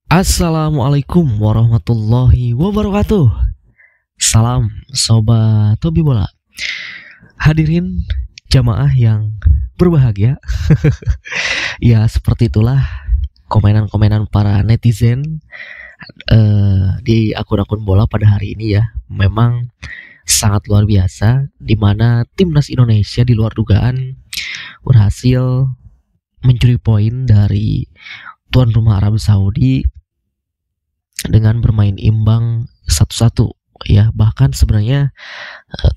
Assalamualaikum warahmatullahi wabarakatuh. Salam Sobat Hobi Bola. Hadirin jamaah yang berbahagia. Ya seperti itulah komenan-komenan para netizen di akun-akun bola pada hari ini ya. Memang sangat luar biasa, dimana timnas Indonesia di luar dugaan berhasil mencuri poin dari tuan rumah Arab Saudi dengan bermain imbang 1-1 ya. Bahkan sebenarnya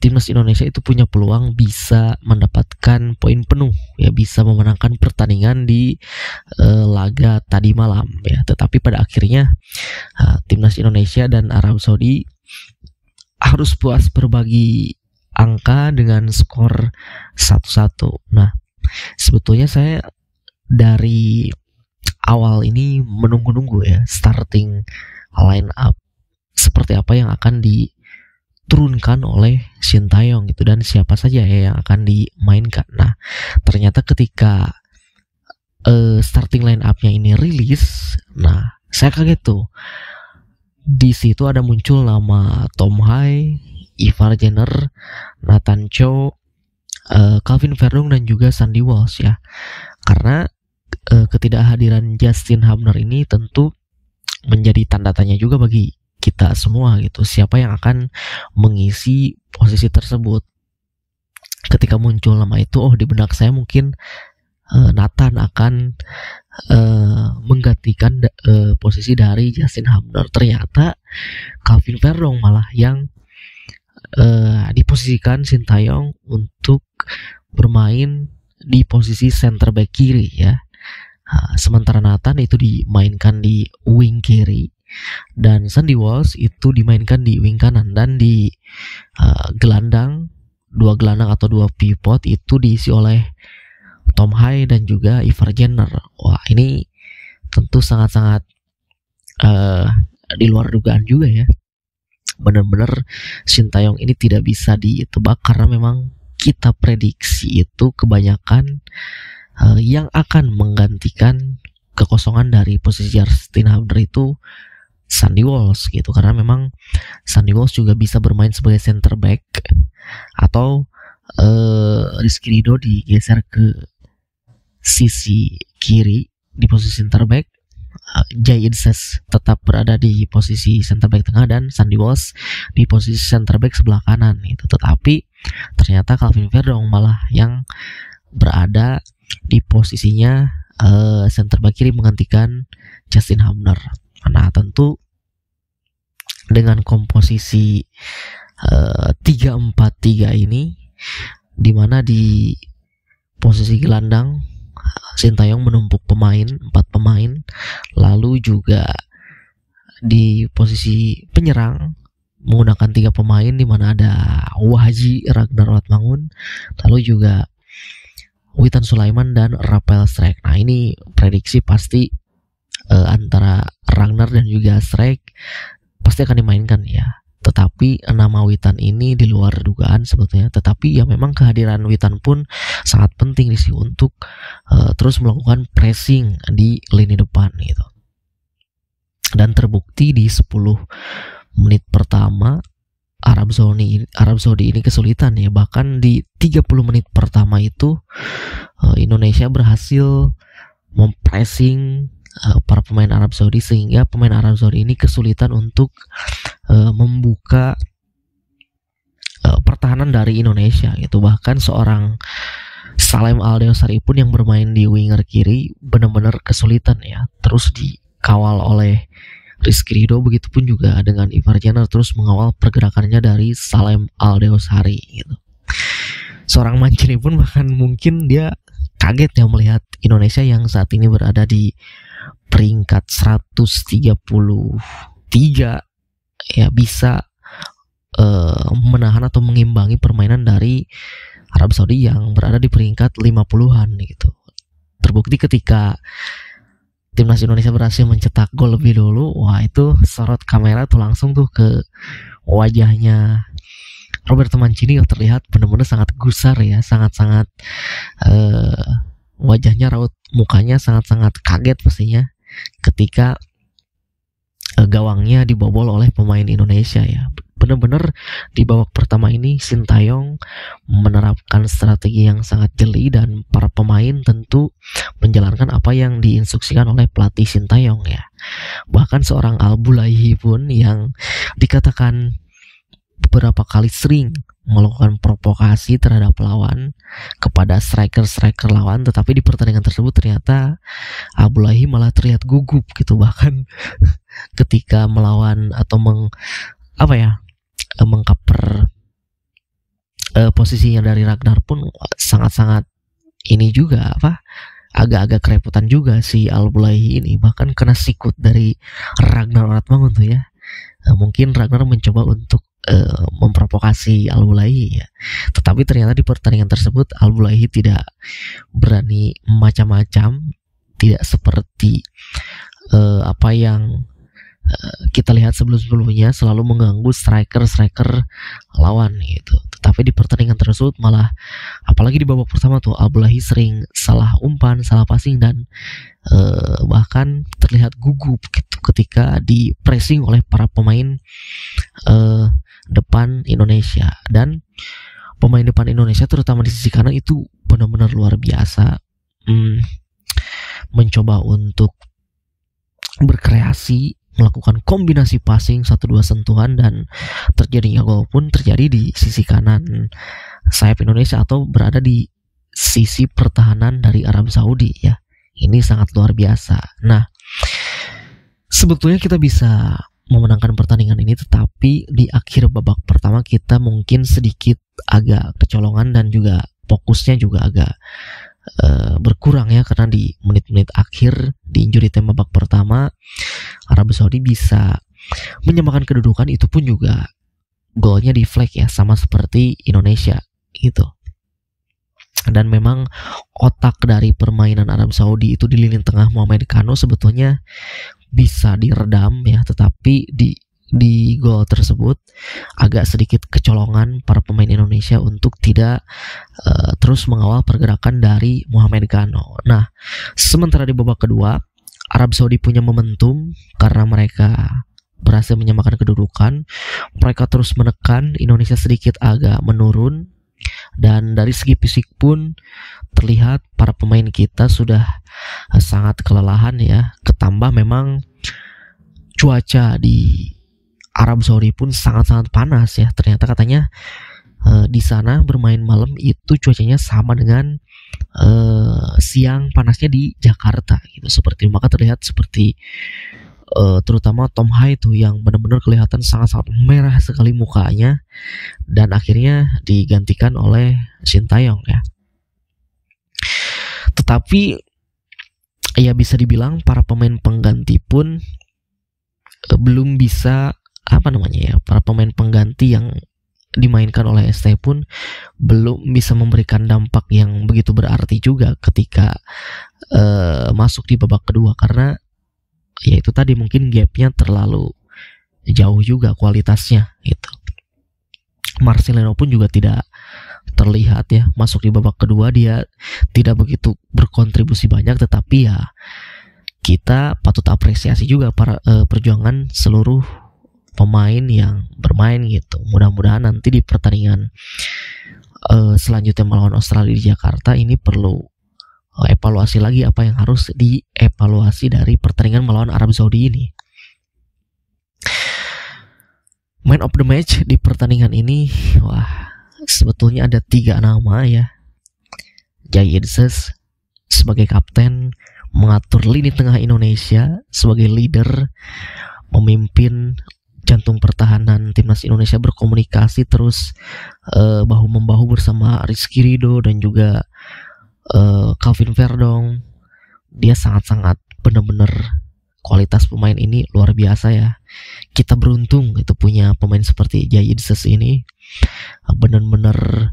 timnas Indonesia itu punya peluang bisa mendapatkan poin penuh ya, bisa memenangkan pertandingan di laga tadi malam ya. Tetapi pada akhirnya timnas Indonesia dan Arab Saudi harus puas berbagi angka dengan skor 1-1. Nah, sebetulnya saya dari awal ini menunggu-nunggu ya starting line up seperti apa yang akan diturunkan oleh Sintayong gitu, dan siapa saja ya yang akan dimainkan. Nah, ternyata ketika starting line up-nya ini rilis, nah saya kaget tuh. Di situ ada muncul nama Tom Hai, Ivar Jenner, Nathan Chow, Calvin Verdong dan juga Sandy Walsh ya. Karena ketidakhadiran Justin Hubner ini tentu menjadi tanda tanya juga bagi kita semua gitu. Siapa yang akan mengisi posisi tersebut? Ketika muncul nama itu, di benak saya mungkin Nathan akan menggantikan posisi dari Justin Hubner. Ternyata Calvin Verdong malah yang diposisikan Sintayong untuk bermain di posisi center back kiri ya. Sementara Nathan itu dimainkan di wing kiri dan Sandy Walsh itu dimainkan di wing kanan, dan di dua gelandang atau dua pivot itu diisi oleh Tom Hai dan juga Ivar Jenner. Wah, ini tentu sangat-sangat di luar dugaan juga ya. Benar-benar Sintayong ini tidak bisa ditebak karena memang kita prediksi itu kebanyakan yang akan menggantikan kekosongan dari posisi Justin Hubner itu Sandy Walsh gitu, karena memang Sandy Walsh juga bisa bermain sebagai center back, atau Rizky Ridho digeser ke sisi kiri di posisi center back, Jay Idses tetap berada di posisi center back tengah, dan Sandy Walsh di posisi center back sebelah kanan itu. Tetapi ternyata Calvin Verdong malah yang berada di posisinya center back kiri menggantikan Justin Hubner. Nah, tentu dengan komposisi 3-4-3 ini, di mana di posisi gelandang Sintayong menumpuk 4 pemain, lalu juga di posisi penyerang menggunakan 3 pemain, di mana ada Wahaji Ragnar Watmangun, lalu juga Witan Sulaiman dan Rafael Strijk. Nah, ini prediksi pasti antara Ragnar dan juga Strijk pasti akan dimainkan ya. Tetapi nama Witan ini di luar dugaan sebetulnya. Tetapi ya memang kehadiran Witan pun sangat penting di sini untuk terus melakukan pressing di lini depan gitu. Dan terbukti di 10 menit pertama Arab Saudi ini kesulitan ya. Bahkan di 30 menit pertama itu Indonesia berhasil mempressing para pemain Arab Saudi, sehingga pemain Arab Saudi ini kesulitan untuk membuka pertahanan dari Indonesia gitu. Bahkan seorang Salem Aldeosari pun yang bermain di winger kiri benar-benar kesulitan ya. Terus dikawal oleh Rizky Ridho, begitupun juga dengan Ivar Jenner terus mengawal pergerakannya dari Salem Aldeosari gitu. Seorang Mancini pun bahkan mungkin dia kaget ya melihat Indonesia yang saat ini berada di peringkat 133 ya bisa menahan atau mengimbangi permainan dari Arab Saudi yang berada di peringkat 50-an gitu. Terbukti ketika timnas Indonesia berhasil mencetak gol lebih dulu, wah itu sorot kamera tuh langsung tuh ke wajahnya Roberto Mancini yang terlihat benar-benar sangat gusar ya, sangat-sangat wajahnya, raut mukanya sangat-sangat kaget pastinya ketika gawangnya dibobol oleh pemain Indonesia ya. Benar-benar di babak pertama ini Sintayong menerapkan strategi yang sangat jeli dan para pemain tentu menjalankan apa yang diinstruksikan oleh pelatih Sintayong ya. Bahkan seorang Al-Bulaihi pun yang dikatakan beberapa kali sering melakukan provokasi terhadap lawan kepada striker-striker lawan, tetapi di pertandingan tersebut ternyata Al-Bulaihi malah terlihat gugup gitu, bahkan ketika melawan atau mengcover posisinya dari Ragnar pun sangat-sangat ini juga agak-agak kerepotan juga si Al-Bulaihi ini, bahkan kena sikut dari Ragnar Oratmangun tuh ya. Mungkin Ragnar mencoba untuk memprovokasi Al-Bulaihi ya, tetapi ternyata di pertandingan tersebut Al-Bulaihi tidak berani macam-macam, tidak seperti apa yang kita lihat sebelum-sebelumnya, selalu mengganggu striker lawan gitu. Tetapi di pertandingan tersebut malah, apalagi di babak pertama tuh, Al-Bulaihi sering salah umpan, salah passing, dan bahkan terlihat gugup gitu ketika di pressing oleh para pemain depan Indonesia. Dan pemain depan Indonesia terutama di sisi kanan itu benar-benar luar biasa, mencoba untuk berkreasi, melakukan kombinasi passing 1-2 sentuhan, dan terjadinya gol pun terjadi di sisi kanan sayap Indonesia atau berada di sisi pertahanan dari Arab Saudi ya. Ini sangat luar biasa. Nah, sebetulnya kita bisa memenangkan pertandingan ini, tetapi di akhir babak pertama kita mungkin sedikit agak kecolongan dan juga fokusnya juga agak berkurang ya, karena di menit-menit akhir di injury time babak pertama Arab Saudi bisa menyamakan kedudukan, itu pun juga golnya di flag ya, sama seperti Indonesia gitu. Dan memang otak dari permainan Arab Saudi itu di lini tengah Mohamed Kano sebetulnya bisa diredam ya, tetapi di gol tersebut agak sedikit kecolongan para pemain Indonesia untuk tidak terus mengawal pergerakan dari Mohamed Kano. Nah, sementara di babak kedua Arab Saudi punya momentum karena mereka berhasil menyamakan kedudukan. Mereka terus menekan, Indonesia sedikit agak menurun, dan dari segi fisik pun terlihat para pemain kita sudah sangat kelelahan ya. Ketambah memang cuaca di Arab Saudi pun sangat-sangat panas ya. Ternyata katanya di sana bermain malam itu cuacanya sama dengan siang panasnya di Jakarta gitu. Maka terlihat seperti terutama Tom Hai tuh yang benar-benar kelihatan sangat-sangat merah sekali mukanya, dan akhirnya digantikan oleh Sintayong ya. Tetapi ya bisa dibilang para pemain pengganti pun belum bisa para pemain pengganti yang dimainkan oleh ST pun belum bisa memberikan dampak yang begitu berarti juga ketika masuk di babak kedua, karena ya itu tadi mungkin gapnya terlalu jauh juga kualitasnya gitu. Marcelino pun juga tidak terlihat ya masuk di babak kedua, dia tidak begitu berkontribusi banyak, tetapi ya kita patut apresiasi juga para perjuangan seluruh pemain yang bermain gitu. Mudah-mudahan nanti di pertandingan selanjutnya melawan Australia di Jakarta ini perlu evaluasi lagi apa yang harus dievaluasi dari pertandingan melawan Arab Saudi ini. Man of the match di pertandingan ini, wah, sebetulnya ada 3 nama ya. Jai Idses sebagai kapten, mengatur lini tengah Indonesia sebagai leader, memimpin jantung pertahanan timnas Indonesia, berkomunikasi terus bahu-membahu bersama Rizky Ridho dan juga Calvin Verdong. Dia sangat-sangat benar-benar, kualitas pemain ini luar biasa ya. Kita beruntung itu punya pemain seperti Jai Idses ini, benar-benar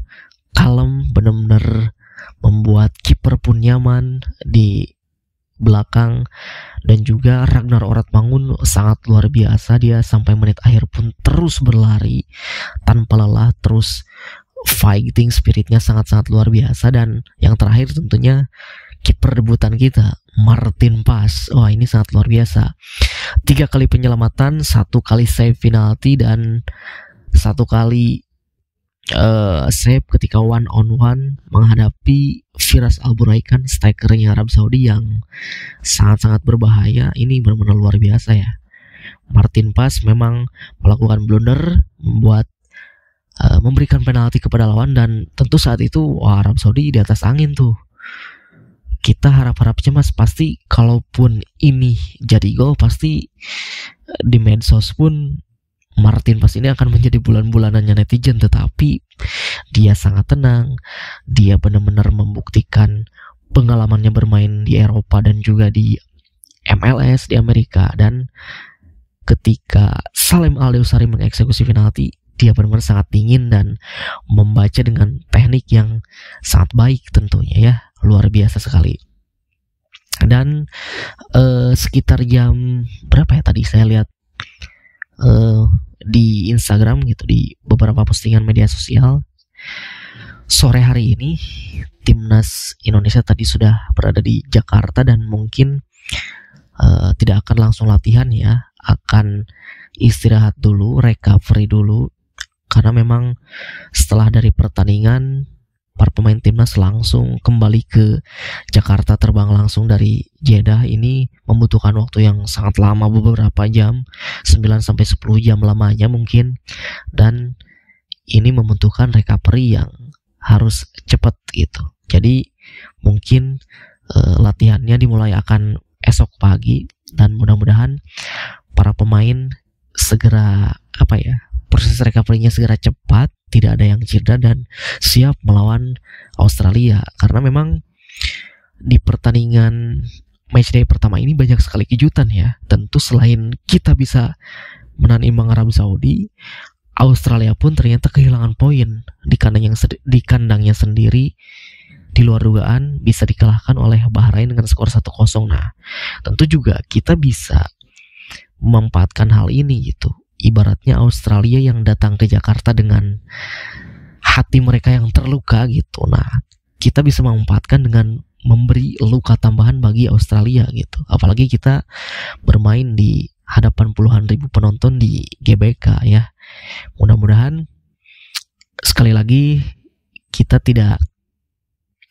kalem, benar-benar membuat kiper pun nyaman di belakang. Dan juga Ragnar Oratmangun sangat luar biasa, dia sampai menit akhir pun terus berlari tanpa lelah, terus fighting spiritnya sangat-sangat luar biasa. Dan yang terakhir tentunya kiper debutan kita, Martin Pas. Wah, ini sangat luar biasa. 3 kali penyelamatan, 1 kali save penalti, dan 1 kali save ketika one on one menghadapi Firas Alburaikan, strikernya Arab Saudi yang sangat-sangat berbahaya. Ini benar-benar luar biasa ya. Martin Paes memang melakukan blunder, memberikan penalti kepada lawan, dan tentu saat itu Arab Saudi di atas angin tuh. Kita harap-harap cemas, pasti kalaupun ini jadi gol, pasti di medsos pun Martin Paes ini akan menjadi bulan-bulanannya netizen. Tetapi dia sangat tenang, dia benar-benar membuktikan pengalamannya bermain di Eropa dan juga di MLS di Amerika. Dan ketika Salim Aldosari mengeksekusi penalti, dia benar-benar sangat dingin dan membaca dengan teknik yang sangat baik tentunya ya, luar biasa sekali. Dan sekitar jam berapa ya tadi saya lihat di Instagram gitu, di beberapa postingan media sosial, sore hari ini timnas Indonesia tadi sudah berada di Jakarta dan mungkin tidak akan langsung latihan ya, akan istirahat dulu, recovery dulu, karena memang setelah dari pertandingan para pemain timnas langsung kembali ke Jakarta, terbang langsung dari Jeddah. Ini membutuhkan waktu yang sangat lama, beberapa jam, 9-10 jam lamanya mungkin, dan ini membutuhkan recovery yang harus cepat gitu. Jadi mungkin latihannya dimulai akan esok pagi, dan mudah-mudahan para pemain segera proses recovery-nya segera cepat, tidak ada yang cedera dan siap melawan Australia. Karena memang di pertandingan matchday pertama ini banyak sekali kejutan ya. Tentu selain kita bisa menahan imbang Arab Saudi, Australia pun ternyata kehilangan poin di kandangnya sendiri. Di luar dugaan bisa dikalahkan oleh Bahrain dengan skor 1-0. Nah, tentu juga kita bisa memanfaatkan hal ini gitu. Ibaratnya Australia yang datang ke Jakarta dengan hati mereka yang terluka gitu. Nah, kita bisa memanfaatkan dengan memberi luka tambahan bagi Australia gitu. Apalagi kita bermain di hadapan puluhan ribu penonton di GBK ya. Mudah-mudahan sekali lagi kita tidak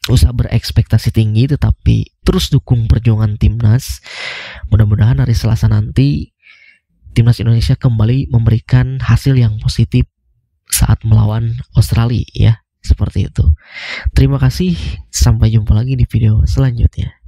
usah berekspektasi tinggi, tetapi terus dukung perjuangan timnas. Mudah-mudahan hari Selasa nanti timnas Indonesia kembali memberikan hasil yang positif saat melawan Australia ya, seperti itu. Terima kasih, sampai jumpa lagi di video selanjutnya.